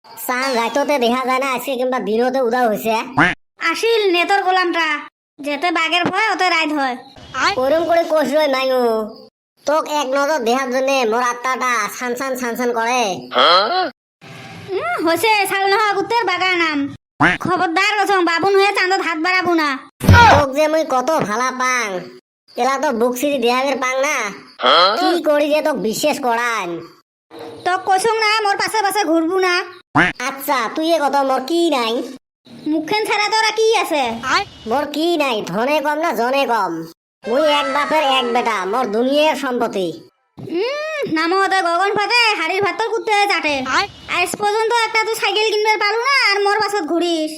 চান রাইততে দেখা যায় না, আজকে কিংবা দিনতে উদাও হয়েছে। আসিল নেতর গোলামটা, যেতে বাঘের ভয় ওতে রাইত হয়। ওরম করে কোষ রই মাইও, তোক এক নজর দেখার জন্য মোর আত্মাটা ছান করে। হয়েছে সাল নহা কুত্তের বাগার নাম। খবরদার গছং বাবুন হয়ে চাঁদত হাত বাড়াবো না। তোক যে মুই কত ভালা পাং, এলা তো বুক সিরি দেহাবের পাং না। কি করি যে তোক বিশ্বাস করান। তক কছং না মোর পাশে পাশে ঘুরবো না। আচ্ছা তুই এ কত, মোর কি নাই? মুখেন ছাড়া তোরা কি আছে? মোর কি নাই, ধনে কম না জনে কম। মুই এক বাপের এক বেটা, মোর দুনিয়ার সম্পত্তি। নাম হতে গগন ফাতে হাড়ির ভাতর কুত্তে চাটে। আজ পর্যন্ত একটা তুই সাইকেল কিনবে পারু না, আর মোর পাছত ঘুরিস।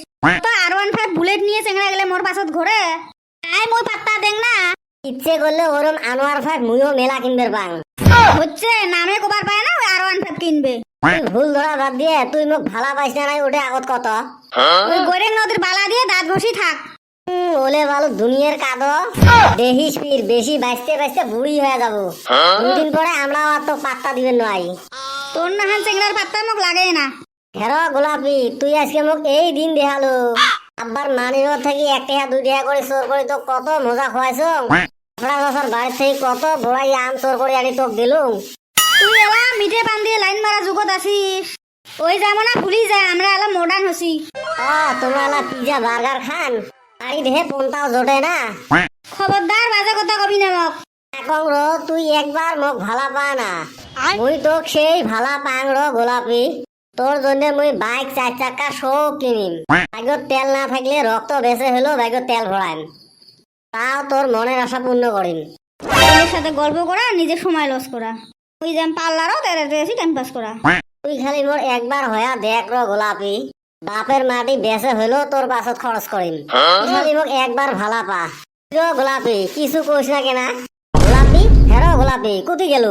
তো R15 বুলেট নিয়ে চেংড়া গেলে মোর পাছত ঘোরে। আই মই পাত্তা দেং না। ইচ্ছে করলে ওরম আনোয়ার 5 মুইও মেলা কিনবে পাং। হচ্ছে নামে কবার পায় না, ওই R15 কিনবে। তুই ভুল ধরা বাদ দিয়ে তুই মোক ভালা পাইস না নাই ওটা আগত কত। ওই গোরেং নদীর বালা দিয়ে দাঁত ঘষি থাক। ওলে ভালো দুনিয়ার কাদো দেহিস পীর, বেশি বাঁচতে বাঁচতে বুড়ি হয়ে যাবো। দুদিন পরে আমরাও আর তো পাত্তা দিবেন নয়। তোর নাহান চেংড়ার পাত্তা মোক লাগে না। হেরো গোলাপি, তুই আজকে মোক এই দিন দেখালো। আব্বার মানির থেকে 1 টাকা 2 টাকা করে চোর করে তো কত মজা খোয়াইছ। আপনার বছর বাড়ির থেকে কত বড়াই আম চোর করে আনি তোক দিলুম। তুই এলা মিঠে পান দিয়ে লাইন মারা যুগত আছিস। ওই যাবো না ভুলি যায়, আমরা এলা মডার্ন হছি। তোমরা এলা পিজা বার্গার খান, বাড়ি দেহে পন্তাও জোটে না। খবরদার বাজে কথা কবি না মোক। এখন র তুই একবার মোক ভালা পা না, মুই তোক সেই ভালা পাং র গোলাপি। তোর জন্য মুই বাইক 4 চাকা সব কিনিম। ভাগ্যত তেল না থাকলে রক্ত বেঁচে হলেও ভাগ্যত তেল ভরাইম, তাও তোর মনের আশা পূর্ণ করিম। ওদের সাথে গল্প করা, নিজে সময় লস করা। ওই যেন পাল্লারও তেরে টাইম পাস করা। তুই খালি মোর একবার হয়া দেখ র গোলাপি, বাপের মাটি বেঁচে হলেও তোর পাছত খরচ করিম। তুই খালি মোক একবার ভালা পা গোলাপি। কিছু কইস না কেনা গোলাপি? হেরো গোলাপি, কুতি গেল?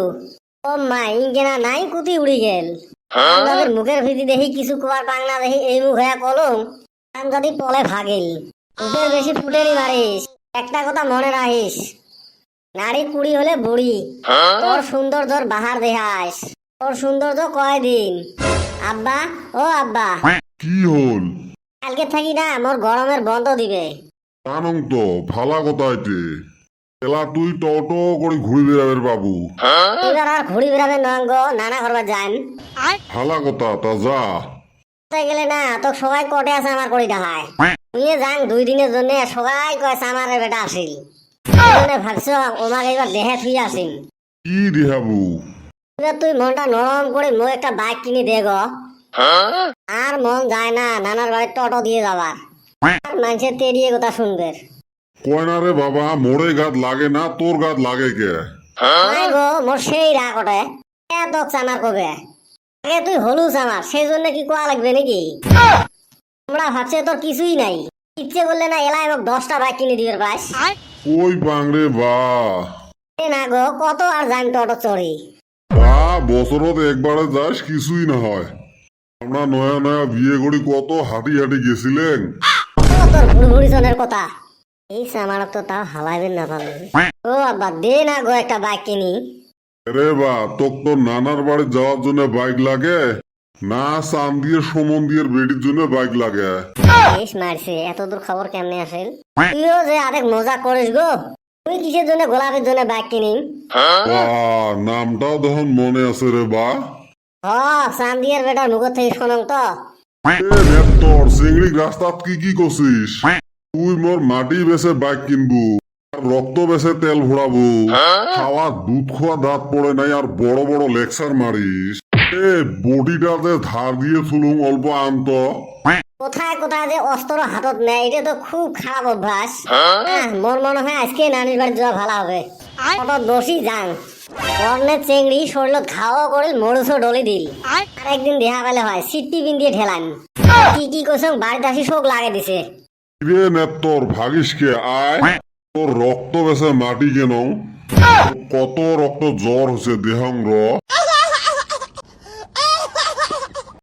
ও মা, ইংকেনা নাই, কুতি উড়ি গেল। আমাদের মুখের ভিতরে দেখি কিছু কোয়ার পাং না, দেখি এই মুখ হয়ে কলম আম যদি পলে ভাগিল। মুখের বেশি ফুটেনি মারিস, একটা কথা মনে রাখিস, নারী কুড়ি হলে বুড়ি। তোর সৌন্দর্যর বাহার দেখাস, তোর সৌন্দর্য কয়দিন। আব্বা, ও আব্বা, কি হল? কালকে থাকি না মোর গরমের বন্ধ দিবে। জানং তো ভালা কথা এতে। এলা তুই টোটো করে ঘুরে বেড়াবের বাবু। এবার আর ঘুরি বেড়াবে নঙ্গ, নানা করবার যান। ভালা কথা, তা যা। কোথায় গেলে না তো সবাই কটে আছে আমার করি দেখায়। তুই যাং 2 দিনের জন্য, সবাই কয়েছে আমার বেটা আসিল। ভাবছ ওমাকে এবার দেহে থুই আসিম। কি দেহাবু? এবার তুই মনটা নরম করে মোক একটা বাইক কিনে দে গো। আর মন যায় না নানার বাড়ির টোটো দিয়ে যাবার, মানুষের তেড়িয়ে কথা শুনবে। কয় না রে বাবা, মোরে গাত লাগে না, তোর গাত লাগে কে? নাই গো, মোর সেই রাগ ওঠে। এত চামার কবে আগে তুই হলুস আমার, সেই জন্য কি কোয়া লাগবে নাকি? আমরা ভাবছে তোর কিছুই নাই, ইচ্ছে করলে না এলাই মোক 10টা বাইক কিনে দিবে পাস। ওই পাংরে বা না গো, কত আর যাই টোটো চড়ি। বা বছরত একবারে যাস, কিছুই না হয়। আমরা নয়া নয়া বিয়ে করি কত হাঁটি হাঁটি গেছিলেন। তোর ভুড়ি জনের কথা এই সামারক তো তাও হালাইবেন না পারলে। ও আব্বা, দে না গো একটা বাইক কিনি। রে বা, তোর তো নানার বাড়ি যাওয়ার জন্য বাইক লাগে না, চান্দিয়ে সমন্দিয়ের বেটির জন্য বাইক লাগে? বেশ মারছে, এত দূর খবর কেমনে আসেল? তুইও যে আরেক মজা করিস গো। তুই কিসের জন্য গোলাপের জন্য বাইক কিনি? নামটাও তখন মনে আছে রে বা। চান্দিয়ার বেটার মুখ থেকে শোনং তো। তোর চিংড়ি রাস্তাত কি করছিস? তুই মোর মাটি বেচে বাইক কিনবু, আর রক্ত বেচে তেল ভরাবো, খাওয়া দুধ খোয়া দাঁত পড়ে নাই, আর বড় বড় লেকচার মারিস। বডিটাতে ধার দিয়ে চুলুম অল্প আনত। কোথায় কোথায় যে অস্ত্র হাতত নেয়, এটা তো খুব খারাপ অভ্যাস। মোর মনে হয় আজকে নানির বাড়ি যাওয়া ভালো হবে। কত বসি যাং, কর্নের চেংড়ি শরীরত ঘাও করিল, মরুচো ডলি দিল। আর একদিন দেহা পেলে হয় সিট্টি বিন দিয়ে ঠেলান। কি কইছং বাড়িতে আসি শোক লাগে দিছে। রে তোর ভাগিস কে আয়, তোর রক্ত বেচে মাটি কেন? কত রক্ত জ্বর হচ্ছে দেহাং র।